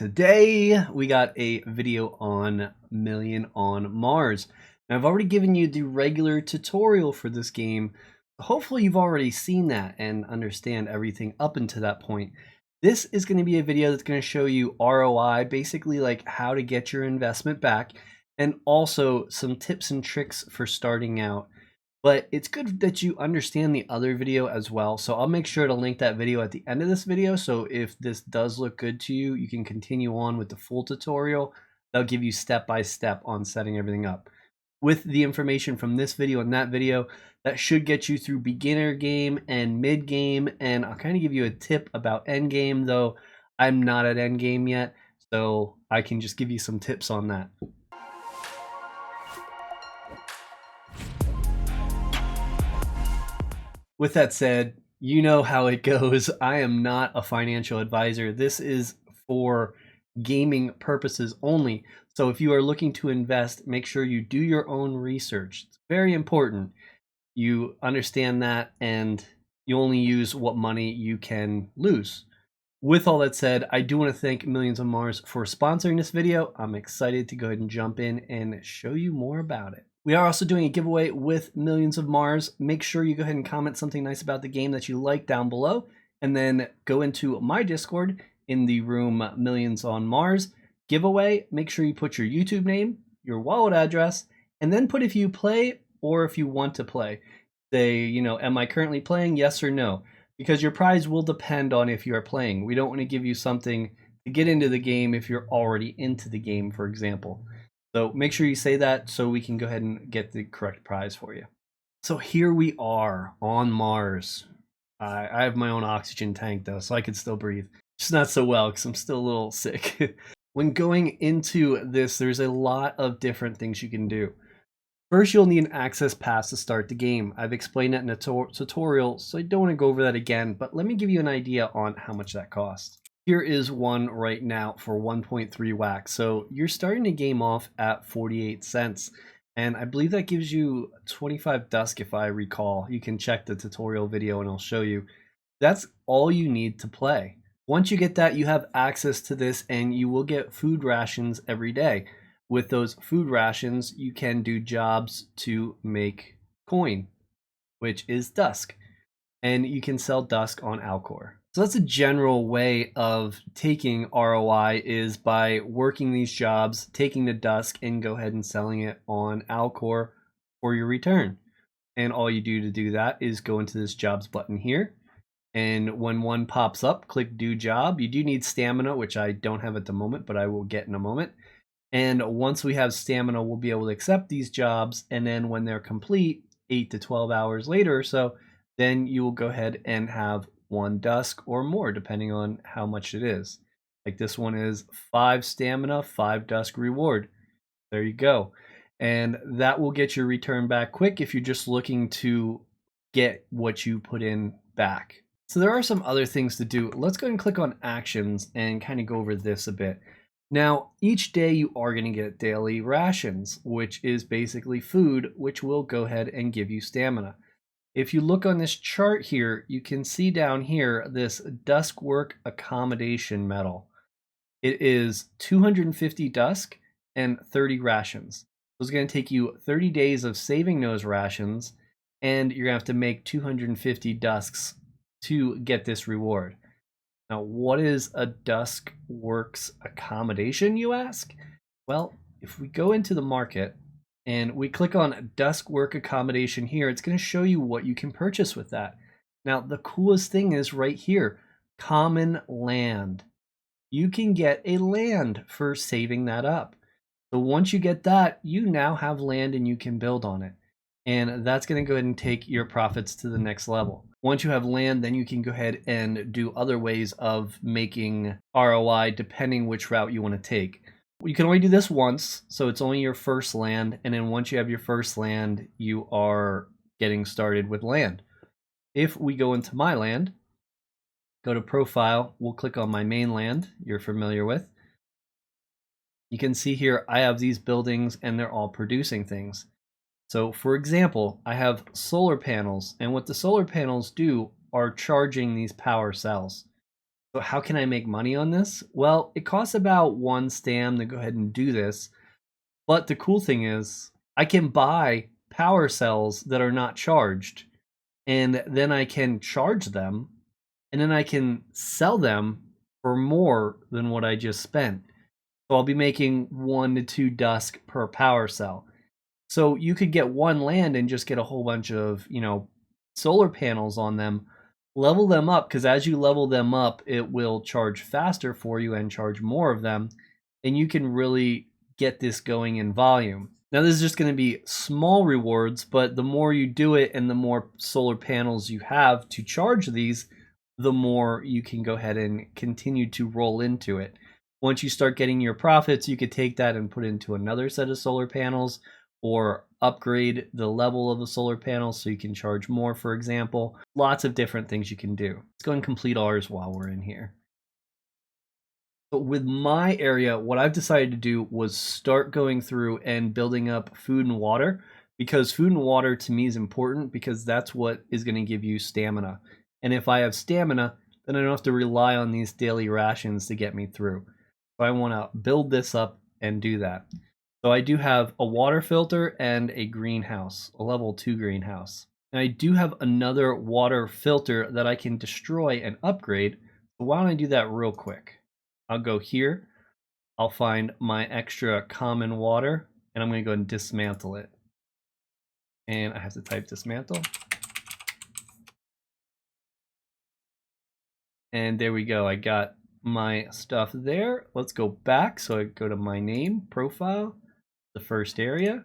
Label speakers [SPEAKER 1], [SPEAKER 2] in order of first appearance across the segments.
[SPEAKER 1] Today we got a video on Million on Mars. Now I've already given you the regular tutorial for this game. Hopefully you've already seen that and understand everything up until that point. This is going to be a video that's going to show you ROI, basically like how to get your investment back, and also some tips and tricks for starting out. But it's good that you understand the other video as well. So I'll make sure to link that video at the end of this video. So if this does look good to you, you can continue on with the full tutorial. That'll give you step by step on setting everything up. With the information from this video and that video, that should get you through beginner game and mid game. And I'll kind of give you a tip about end game, though I'm not at end game yet. So I can just give you some tips on that. With that said, you know how it goes. I am not a financial advisor. This is for gaming purposes only. So if you are looking to invest, make sure you do your own research. It's very important. You understand that and you only use what money you can lose. With all that said, I do want to thank Millions on Mars for sponsoring this video. I'm excited to go ahead and jump in and show you more about it. We are also doing a giveaway with Millions of Mars. Make sure you go ahead and comment something nice about the game that you like down below, and then go into my Discord in the room Millions on Mars giveaway. Make sure you put your YouTube name, your wallet address, and then put if you play or if you want to play. Say, you know, am I currently playing? Yes or no. Because your prize will depend on if you are playing. We don't want to give you something to get into the game if you're already into the game, for example. So make sure you say that so we can go ahead and get the correct prize for you. So here we are on Mars. I have my own oxygen tank though, so I can still breathe. Just not so well because I'm still a little sick. When going into this, there's a lot of different things you can do. First, you'll need an access pass to start the game. I've explained that in a tutorial, so I don't want to go over that again, but let me give you an idea on how much that costs. Here is one right now for 1.3 wax. So you're starting the game off at 48 cents. And I believe that gives you 25 Dusk if I recall. You can check the tutorial video and I'll show you. That's all you need to play. Once you get that, you have access to this and you will get food rations every day. With those food rations, you can do jobs to make coin, which is Dusk. And you can sell Dusk on Alcor. So that's a general way of taking ROI, is by working these jobs, taking the Dusk, and go ahead and selling it on Alcor for your return. And all you do to do that is go into this jobs button here. And when one pops up, click do job. You do need stamina, which I don't have at the moment, but I will get in a moment. And once we have stamina, we'll be able to accept these jobs. And then when they're complete, 8 to 12 hours later or so, then you will go ahead and have 1 Dusk or more, depending on how much it is. Like this one is 5 stamina, 5 Dusk reward. There you go. And that will get your return back quick if you're just looking to get what you put in back. So there are some other things to do. Let's go ahead and click on actions and kind of go over this a bit. Now, each day you are going to get daily rations, which is basically food, which will go ahead and give you stamina. If you look on this chart here, you can see down here this Dusk Work Accommodation medal. It is 250 Dusk and 30 rations. So it's going to take you 30 days of saving those rations, and you're going to have to make 250 Dusks to get this reward. Now, what is a Dusk Works Accommodation, you ask? Well, if we go into the market, and we click on Dusk Work Accommodation here, it's going to show you what you can purchase with that. Now, the coolest thing is right here, common land. You can get a land for saving that up. So once you get that, you now have land and you can build on it. And that's going to go ahead and take your profits to the next level. Once you have land, then you can go ahead and do other ways of making ROI depending which route you want to take. You can only do this once, so it's only your first land, and then once you have your first land, you are getting started with land. If we go into my land, go to profile, we'll click on my main land you're familiar with. You can see here I have these buildings and they're all producing things. So for example, I have solar panels, and what the solar panels do are charging these power cells. So how can I make money on this? Well, it costs about 1 stam to go ahead and do this. But the cool thing is I can buy power cells that are not charged, and then I can charge them, and then I can sell them for more than what I just spent. So I'll be making 1 to 2 Dusk per power cell. So you could get one land and just get a whole bunch of, solar panels on them, level them up, because as you level them up, it will charge faster for you and charge more of them, and you can really get this going in volume. Now, this is just going to be small rewards, but the more you do it and the more solar panels you have to charge these, the more you can go ahead and continue to roll into it. Once you start getting your profits, you could take that and put into another set of solar panels, or upgrade the level of the solar panels so you can charge more, for example. Lots of different things you can do. Let's go and complete ours while we're in here. But with my area, what I've decided to do was start going through and building up food and water, because food and water to me is important, because that's what is going to give you stamina. And if I have stamina, then I don't have to rely on these daily rations to get me through. So I want to build this up and do that. So I do have a water filter and a greenhouse, a level 2 greenhouse. And I do have another water filter that I can destroy and upgrade. So why don't I do that real quick? I'll go here, I'll find my extra common water, and I'm going to go and dismantle it. And I have to type dismantle. And there we go, I got my stuff there. Let's go back. So I go to my name, profile, the first area.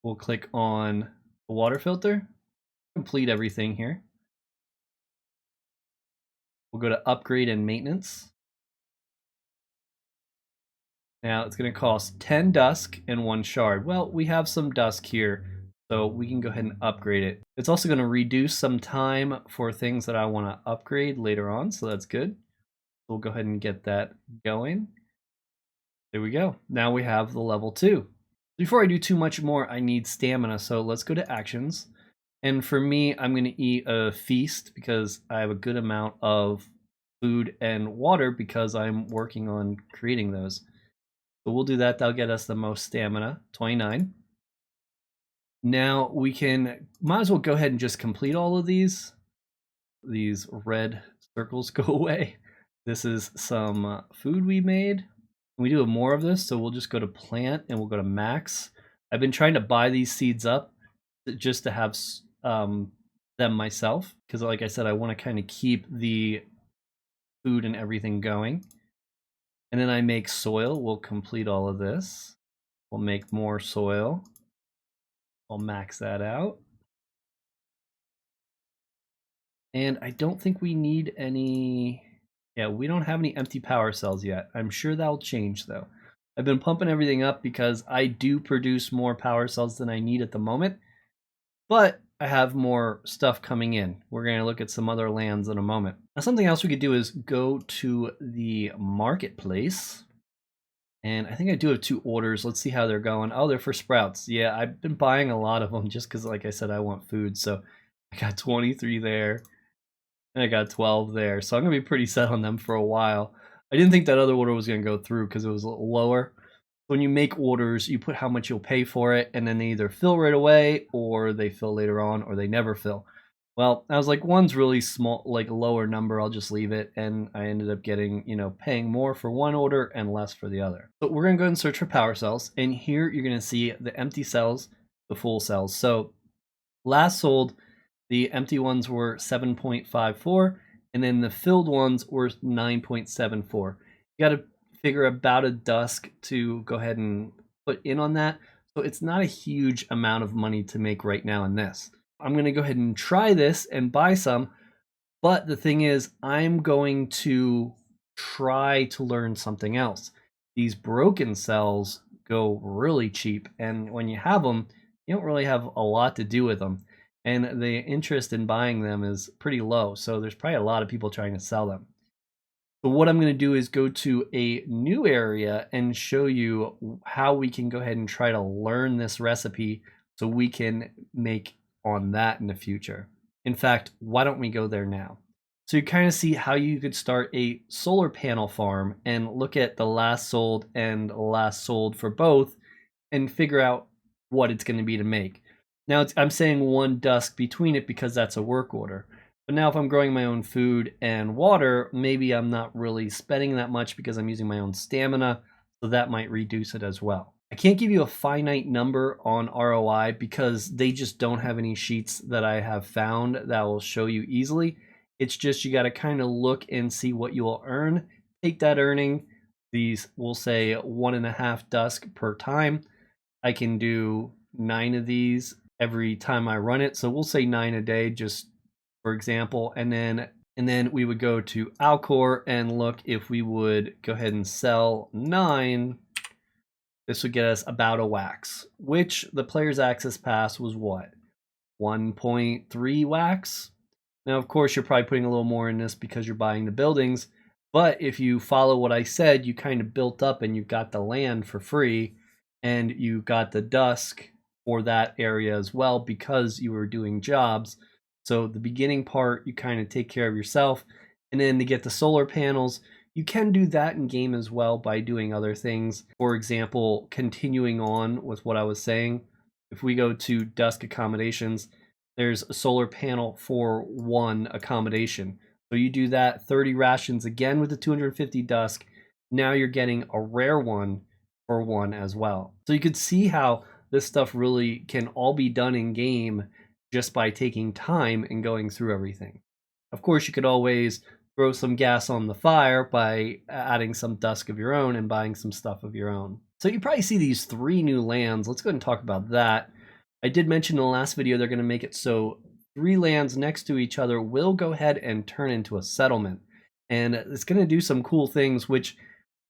[SPEAKER 1] We'll click on the water filter, complete everything here. We'll go to upgrade and maintenance. Now it's going to cost 10 Dusk and 1 shard. Well, we have some Dusk here, so we can go ahead and upgrade it. It's also going to reduce some time for things that I want to upgrade later on, so that's good. We'll go ahead and get that going. There we go. Now we have the level 2. Before I do too much more, I need stamina, so let's go to actions. And for me, I'm going to eat a feast because I have a good amount of food and water because I'm working on creating those. So we'll do that. That'll get us the most stamina, 29. Now we might as well go ahead and just complete all of these. These red circles go away. This is some food we made. We do have more of this, so we'll just go to plant and we'll go to max. I've been trying to buy these seeds up just to have them myself, because like I said, I want to kind of keep the food and everything going. And then I make soil. We'll complete all of this. We'll make more soil. I'll max that out. And I don't think we need any... Yeah, we don't have any empty power cells yet. I'm sure that'll change though. I've been pumping everything up because I do produce more power cells than I need at the moment, but I have more stuff coming in. We're going to look at some other lands in a moment. Now, something else we could do is go to the marketplace. And I think I do have 2 orders. Let's see how they're going. Oh, they're for sprouts. Yeah, I've been buying a lot of them just because, like I said, I want food. So I got 23 there. And I got 12 there, so I'm going to be pretty set on them for a while. I didn't think that other order was going to go through because it was a little lower. When you make orders, you put how much you'll pay for it, and then they either fill right away, or they fill later on, or they never fill. Well, I was like, one's really small, like a lower number, I'll just leave it, and I ended up getting, paying more for one order and less for the other. But we're going to go ahead and search for power cells, and here you're going to see the empty cells, the full cells. So last sold, the empty ones were 7.54, and then the filled ones were 9.74. You got to figure about a Dusk to go ahead and put in on that. So it's not a huge amount of money to make right now in this. I'm going to go ahead and try this and buy some, but the thing is, I'm going to try to learn something else. These broken cells go really cheap, and when you have them, you don't really have a lot to do with them. And the interest in buying them is pretty low, so there's probably a lot of people trying to sell them. So what I'm going to do is go to a new area and show you how we can go ahead and try to learn this recipe so we can make on that in the future. In fact, why don't we go there now? So you kind of see how you could start a solar panel farm and look at the last sold and last sold for both and figure out what it's going to be to make. Now I'm saying 1 dusk between it because that's a work order. But now if I'm growing my own food and water, maybe I'm not really spending that much because I'm using my own stamina, so that might reduce it as well. I can't give you a finite number on ROI because they just don't have any sheets that I have found that will show you easily. It's just you got to kind of look and see what you will earn. Take that earning, these will say 1.5 dusk per time. I can do 9 of these every time I run it. So we'll say 9 a day, just for example. And then we would go to Alcor and look if we would go ahead and sell 9. This would get us about a wax, which the player's access pass was what? 1.3 wax? Now, of course, you're probably putting a little more in this because you're buying the buildings. But if you follow what I said, you kind of built up and you got the land for free and you got the dusk for that area as well because you were doing jobs. So the beginning part, you kind of take care of yourself. And then to get the solar panels, you can do that in game as well by doing other things. For example, continuing on with what I was saying, if we go to Dusk accommodations, there's a solar panel for 1 accommodation. So you do that 30 rations again with the 250 dusk. Now you're getting a rare one for 1 as well. So you could see how this stuff really can all be done in game just by taking time and going through everything. Of course, you could always throw some gas on the fire by adding some dusk of your own and buying some stuff of your own. So you probably see these 3 new lands. Let's go ahead and talk about that. I did mention in the last video they're going to make it so 3 lands next to each other will go ahead and turn into a settlement. And it's going to do some cool things, which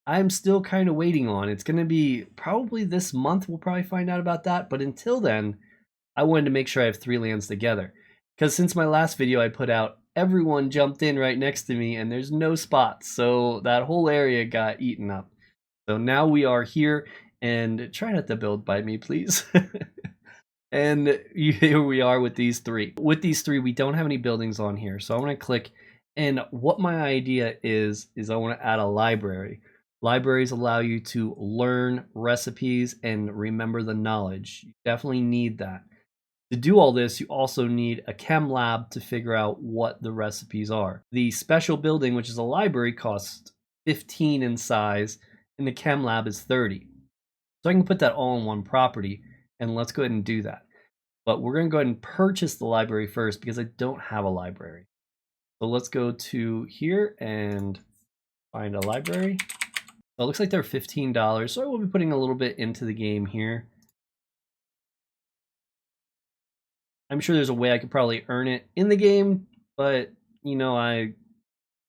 [SPEAKER 1] I'm still kind of waiting on. It's going to be probably this month. We'll probably find out about that. But until then, I wanted to make sure I have 3 lands together. Because since my last video I put out, everyone jumped in right next to me and there's no spots. So that whole area got eaten up. So now we are here, and try not to build by me, please. And here we are with these 3. With these 3, we don't have any buildings on here. So I want to click, and what my idea is I want to add a library. Libraries allow you to learn recipes and remember the knowledge. You definitely need that. To do all this, you also need a chem lab to figure out what the recipes are. The special building, which is a library, costs 15 in size, and the chem lab is 30. So I can put that all in one property, and let's go ahead and do that. But we're going to go ahead and purchase the library first because I don't have a library. So let's go to here and find a library. So it looks like they're $15, so I will be putting a little bit into the game here. I'm sure there's a way I could probably earn it in the game, but you know, I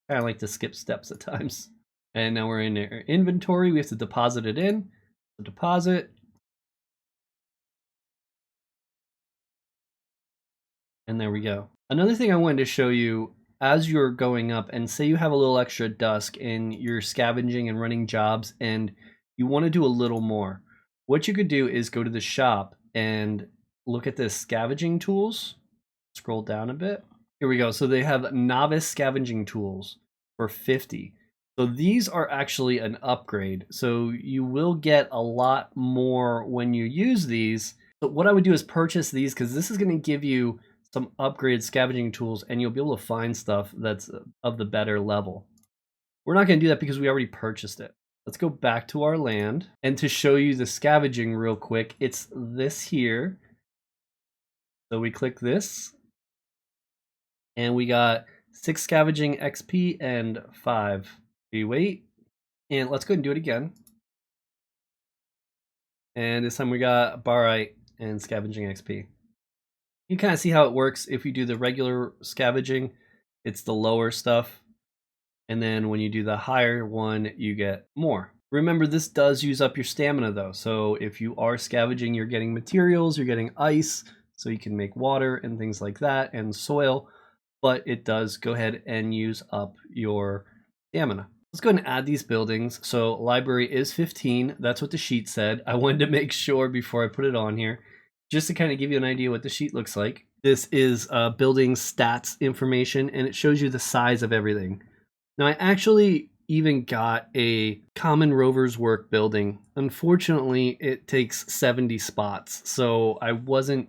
[SPEAKER 1] kind of like to skip steps at times. And now we're in our inventory. We have to deposit it in. So deposit. And there we go. Another thing I wanted to show you as you're going up, and say you have a little extra dusk and you're scavenging and running jobs and you want to do a little more. What you could do is go to the shop and look at this scavenging tools. Scroll down a bit. Here we go. So they have novice scavenging tools for 50. So these are actually an upgrade. So you will get a lot more when you use these. But what I would do is purchase these because this is going to give you some upgraded scavenging tools and you'll be able to find stuff that's of the better level. We're not going to do that because we already purchased it. Let's go back to our land, and to show you the scavenging real quick, it's this here. So we click this and we got 6 scavenging XP and 5. We wait, and let's go ahead and do it again. And this time we got barite and scavenging XP. You kind of see how it works. If you do the regular scavenging, it's the lower stuff. And then when you do the higher one, you get more. Remember, this does use up your stamina though. So if you are scavenging, you're getting materials, you're getting ice, so you can make water and things like that, and soil. But it does go ahead and use up your stamina. Let's go ahead and add these buildings. So library is 15. That's what the sheet said. I wanted to make sure before I put it on here, just to kind of give you an idea what the sheet looks like. This is building stats information, and it shows you the size of everything. Now, I actually even got a common rover's work building. Unfortunately, it takes 70 spots, so I wasn't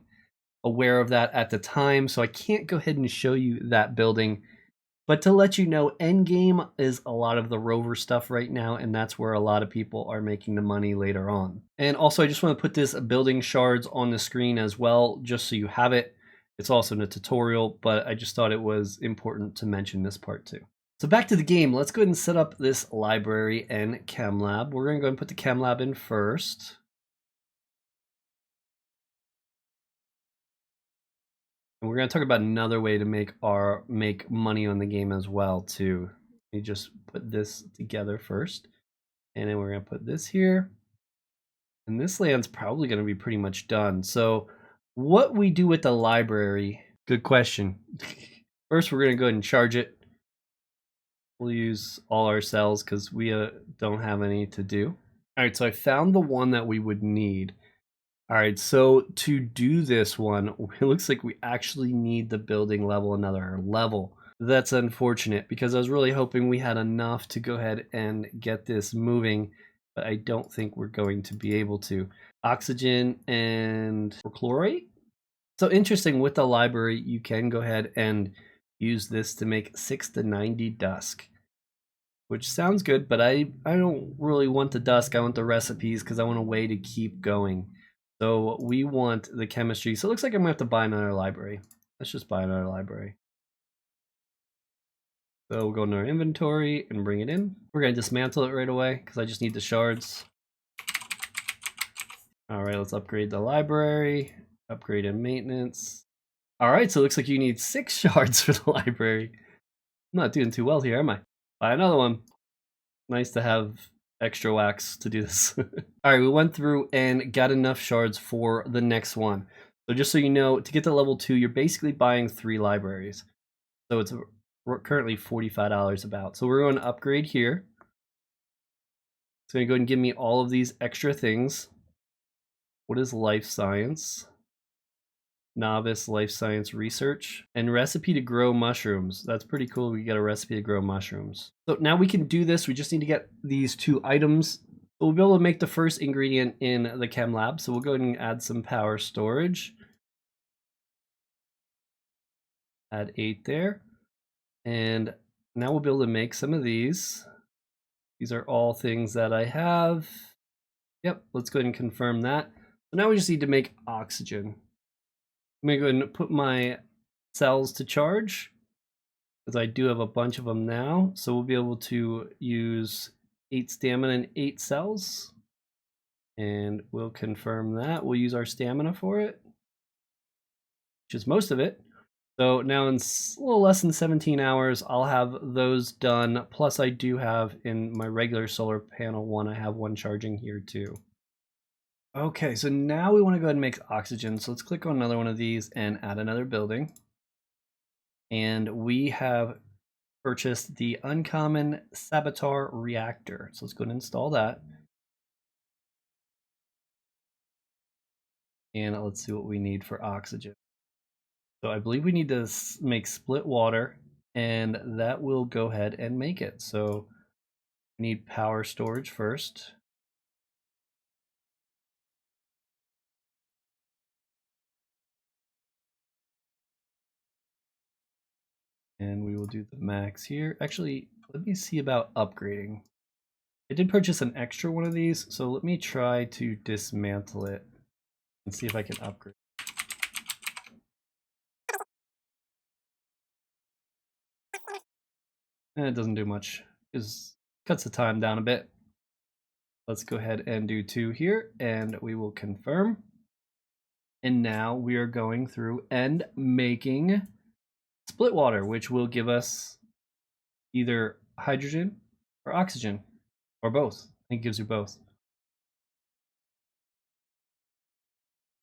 [SPEAKER 1] aware of that at the time, so I can't go ahead and show you that building. But to let you know, endgame is a lot of the rover stuff right now, and that's where a lot of people are making the money later on. And also, I just want to put this building shards on the screen as well, just so you have it. It's also in a tutorial, but I just thought it was important to mention this part too. So back to the game, let's go ahead and set up this library and chem lab. We're going to go and put the chem lab in first. And we're going to talk about another way to make money on the game as well too. You just put this together first, and then we're going to put this here. And this land's probably going to be pretty much done. So what we do with the library, good question. First, we're going to go ahead and charge it. We'll use all our cells because we don't have any to do. All right, so I found the one that we would need. All right, so to do this one, it looks like we actually need the building level another level. That's unfortunate because I was really hoping we had enough to go ahead and get this moving, but I don't think we're going to be able to. Oxygen and perchlorate. So interesting, with the library, you can go ahead and use this to make 6 to 90 Dusk, which sounds good, but I don't really want the Dusk. I want the recipes because I want a way to keep going. So we want the chemistry. So it looks like I'm going to have to buy another library. Let's just buy another library. So we'll go into our inventory and bring it in. We're going to dismantle it right away because I just need the shards. All right, let's upgrade the library. Upgrade and maintenance. All right, so it looks like you need 6 shards for the library. I'm not doing too well here, am I? Buy another one. Nice to have extra wax to do this. All right, we went through and got enough shards for the next one. So just so you know, to get to level 2, you're basically buying 3 libraries. So it's currently $45 about. So we're going to upgrade here. It's going to go ahead and give me all of these extra things. What is life science? Novice life science research and recipe to grow mushrooms. That's pretty cool. We get a recipe to grow mushrooms. So now we can do this. We just need to get these 2 items. We'll be able to make the first ingredient in the chem lab. So we'll go ahead and add some power storage. Add 8 there. And now we'll be able to make some of these. These are all things that I have. Yep, let's go ahead and confirm that. So now we just need to make oxygen. I'm going to go ahead and put my cells to charge because I do have a bunch of them now. So we'll be able to use 8 stamina and 8 cells. And we'll confirm that. We'll use our stamina for it, which is most of it. So now in a little less than 17 hours, I'll have those done. Plus I do have in my regular solar panel one, I have one charging here too. Okay, so now we want to go ahead and make oxygen. So let's click on another one of these and add another building. And we have purchased the uncommon saboteur reactor. So let's go ahead and install that. And let's see what we need for oxygen. So I believe we need to make split water, and that will go ahead and make it. So we need power storage first. And we will do the max here. Actually, let me see about upgrading. I did purchase an extra one of these, so let me try to dismantle it and see if I can upgrade. And it doesn't do much. It cuts the time down a bit. Let's go ahead and do 2 here, and we will confirm. And now we are going through and making split water, which will give us either hydrogen or oxygen, or both. I think it gives you both.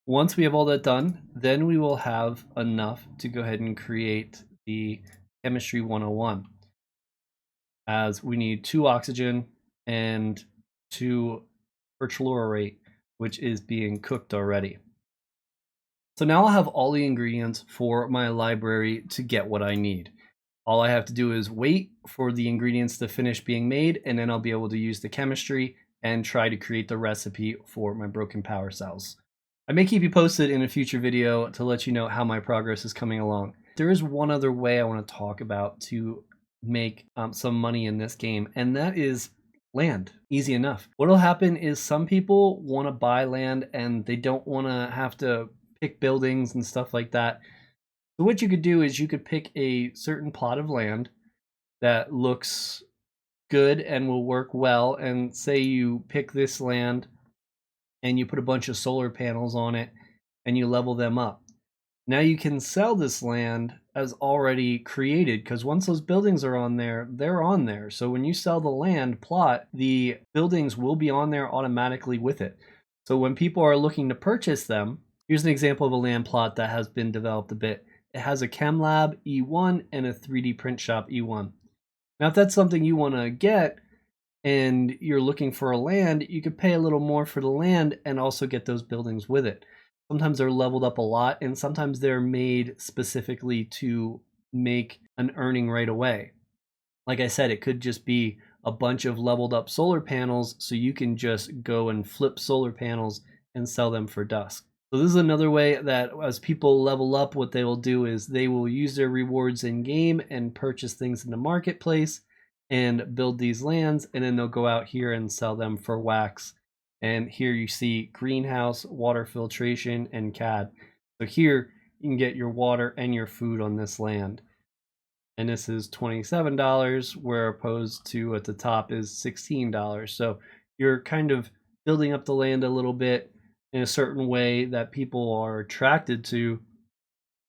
[SPEAKER 1] Once we have all that done, then we will have enough to go ahead and create the chemistry 101. As we need 2 oxygen and 2 perchlorate, which is being cooked already. So now I'll have all the ingredients for my library to get what I need. All I have to do is wait for the ingredients to finish being made, and then I'll be able to use the chemistry and try to create the recipe for my broken power cells. I may keep you posted in a future video to let you know how my progress is coming along. There is one other way I want to talk about to make some money in this game, and that is land. Easy enough. What'll happen is some people want to buy land and they don't want to have to pick buildings and stuff like that. So what you could do is you could pick a certain plot of land that looks good and will work well, and say you pick this land and you put a bunch of solar panels on it and you level them up. Now you can sell this land as already created, because once those buildings are on there, they're on there. So when you sell the land plot, the buildings will be on there automatically with it. So when people are looking to purchase them, here's an example of a land plot that has been developed a bit. It has a Chem Lab E1 and a 3D print shop E1. Now if that's something you want to get and you're looking for a land, you could pay a little more for the land and also get those buildings with it. Sometimes they're leveled up a lot, and sometimes they're made specifically to make an earning right away. Like I said, it could just be a bunch of leveled up solar panels, so you can just go and flip solar panels and sell them for Dusk. So this is another way that as people level up, what they will do is they will use their rewards in game and purchase things in the marketplace and build these lands, and then they'll go out here and sell them for wax. And here you see greenhouse, water filtration, and CAD. So here you can get your water and your food on this land. And this is $27, where opposed to at the top is $16. So you're kind of building up the land a little bit in a certain way that people are attracted to,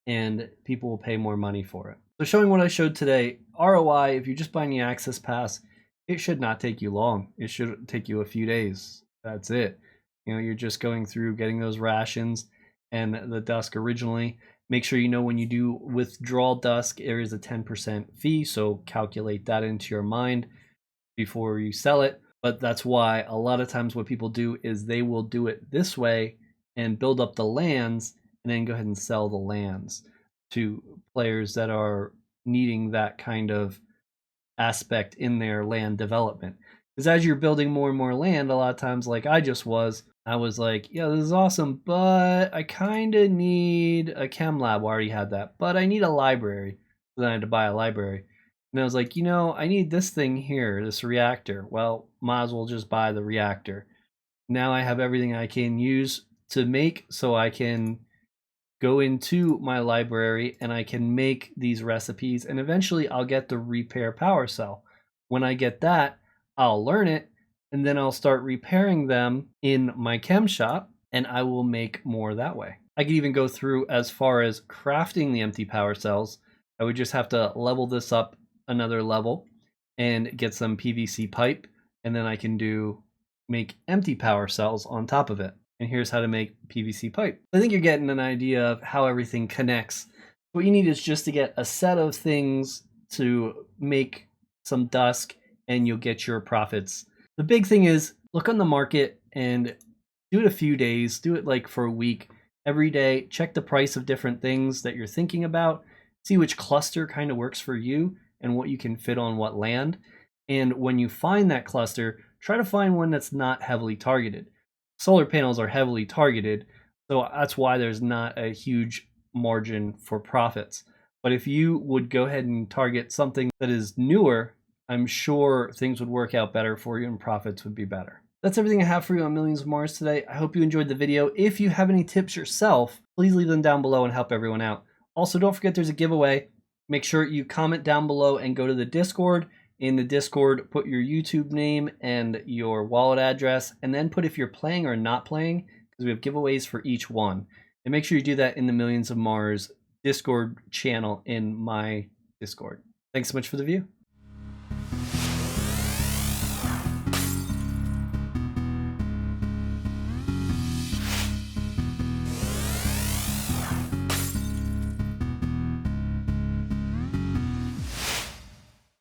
[SPEAKER 1] and people will pay more money for it. So showing what I showed today, ROI, if you're just buying the access pass, it should not take you long. It should take you a few days. That's it. You know, you're just going through getting those rations and the Dusk originally. Make sure you know when you do withdraw Dusk, there is a 10% fee, so calculate that into your mind before you sell it. But that's why a lot of times what people do is they will do it this way and build up the lands and then go ahead and sell the lands to players that are needing that kind of aspect in their land development. Because as you're building more and more land, a lot of times, like I was like, yeah, this is awesome, but I kind of need a chem lab. I already had that, but I need a library. So then I had to buy a library. And I was like, you know, I need this thing here, this reactor. Well, might as well just buy the reactor. Now I have everything I can use to make, so I can go into my library and I can make these recipes, and eventually I'll get the repair power cell. When I get that, I'll learn it, and then I'll start repairing them in my chem shop, and I will make more that way. I could even go through as far as crafting the empty power cells. I would just have to level this up another level and get some PVC pipe, and then I can make empty power cells on top of it. And here's how to make PVC pipe. I think you're getting an idea of how everything connects. What you need is just to get a set of things to make some Dusk, and you'll get your profits. The big thing is look on the market and do it a few days. Do it like for a week. Every day, check the price of different things that you're thinking about. See which cluster kind of works for you and what you can fit on what land. And when you find that cluster, try to find one that's not heavily targeted. Solar panels are heavily targeted, so that's why there's not a huge margin for profits. But if you would go ahead and target something that is newer, I'm sure things would work out better for you and profits would be better. That's everything I have for you on Millions of Mars today. I hope you enjoyed the video. If you have any tips yourself, please leave them down below and help everyone out. Also, don't forget there's a giveaway. Make sure you comment down below and go to the Discord. In the Discord, put your YouTube name and your wallet address, and then put if you're playing or not playing, because we have giveaways for each one. And make sure you do that in the Millions of Mars Discord channel in my Discord. Thanks so much for the view.